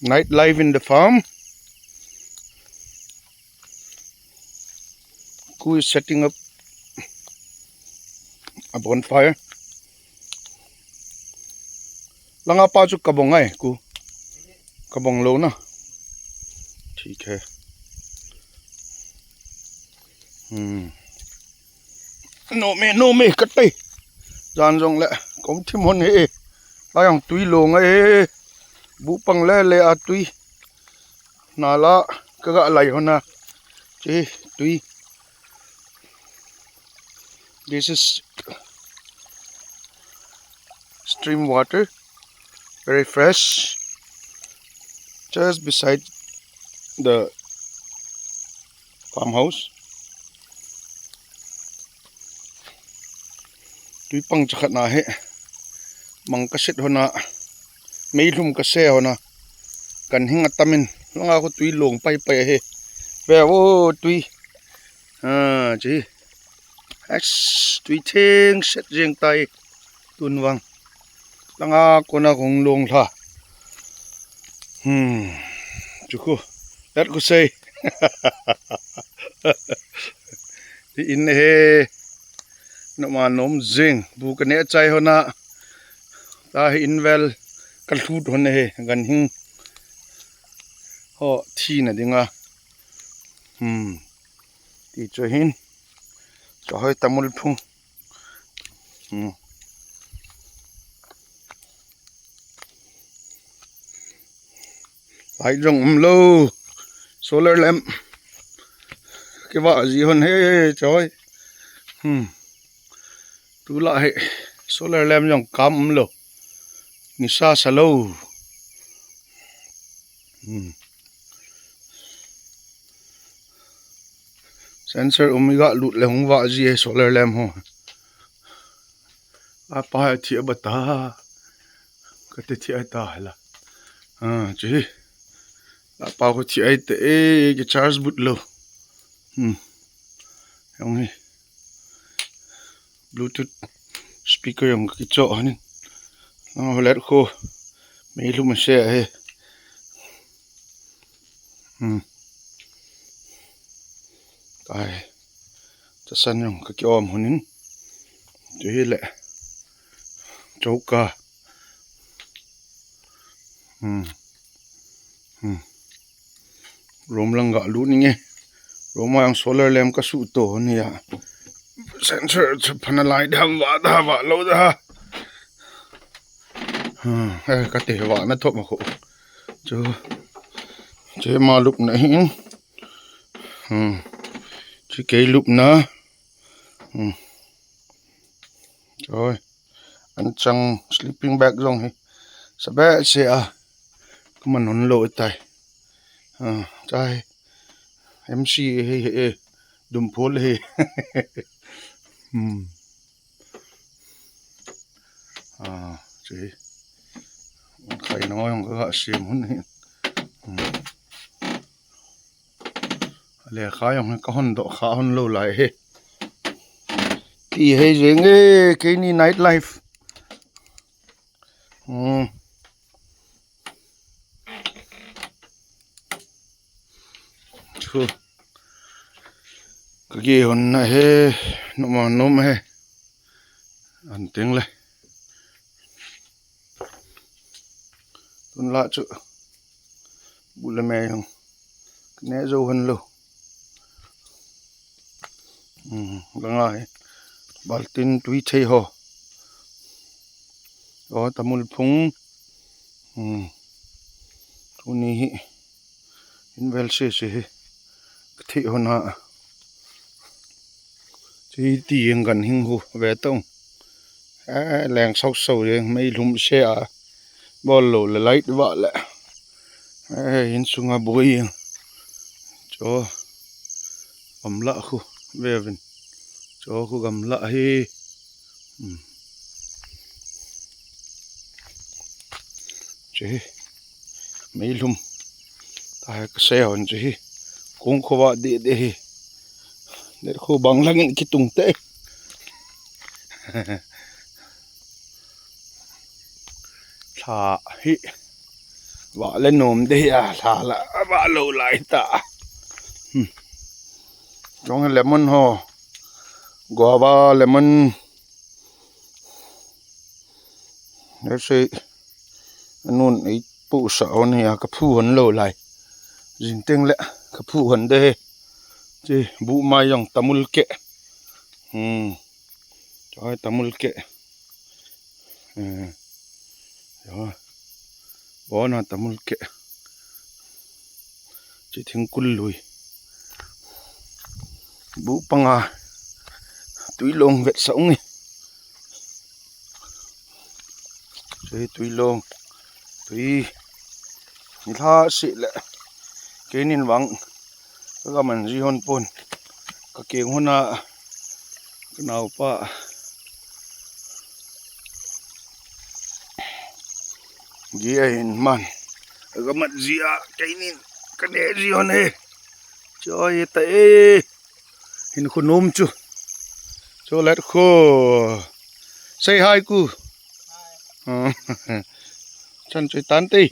nightlife in the farm. Who is setting up a bonfire? Langa pa chu kabong ai ku kabong lo na ठीक है no me kat pai jan jong le kom thim hon he la yang tui lo ngai bu pang le a tui na la ka ga lai hona che tui. This is stream water, very fresh, just beside the farmhouse. Tui pang chakhat na he mang kaset hona meilum ka se hona kan hinga tamin langa ko tui long pai he ve wo tui chi x tui theng set jeng tai tunwang langa kona kong long tha chuku let ko say ti in he no ma nom jing bu ka ne chai hona ta in vel kal thut hon he gan hing ho thi na dinga ti cho hin cho hoi tamul phung light rong lo solar lamp cái vợ gì hon he trời tu lại solar lamp rong cam lo nisa salo sensor omega lut le hong wa ji solar lamp ho apa thi bata ka te thi ta la ji apa ko thi ai te ke charge but lo yong hi bluetooth speaker yong ki cho hanin let ko me lu ma se he ai ta san yong ka kyom honin je hi le chauka rom langa lu ni nge roma yang solar lamp ka su to ni ya sensor phana lai dham wa lo da ka te wa na thop ma ko che ma lup na hin chi ke lup na rồi anh chang sleeping bag rong hi sabe se a kuma non lo tai chai MC he dum phol he chị khai nói không có gạ xiêm hôn hiện lẽ khai không có hôn độ khá hôn lâu lại he thì hay dễ nghe cái ni nightlife chú cái gì hôn này he nó mà he anh tiếng lại tuần lạ chứ bù lê mè không né dâu hơn lâu gần lại bảo tin túi chơi hồ đó tamul phung tu ni invel se thị hôn hạ chỉ tiền gần hình hồ về tông làng sau sầu rồi mấy lùm xe bò lổ là lấy vợ lại hình sung bùi cho gầm lạ khu về vinh cho khu gầm lạ hi chứ mấy lùm ta cái xe hồn chứ cũng khó vợ để khu bằng lăng cái tung tệ thả hi ว่าเล่นนมได้อะทาละว่าโลหลายตาจงเลมอนฮอกัวว่าเลมอนเดี๋ยวสินู่นไอ้ปู่สาวเนี่ยกับผู้หันโลหลายจิงเต็งแหละกับผู้หันเด้จีบุมายังตะมุลเกะจอยตะมุลเกะเดี๋ยวบ่นะตะมุลเกะจีถึงกุลลุยบุปังอาตุยลงเวทสองนี่จีตุยลงตุยนี่ท่าสิแหละเกนินหวังก็มันจีฮอนปนก็เก่งหัวหน้าก็นาวป้าเยี่ยเห็นมันก็มันเสียใจนินก็เดจีฮอนจอยเตะเห็นคนนมจูโจเล็ดโค say hi กูฉันช่วยตันตี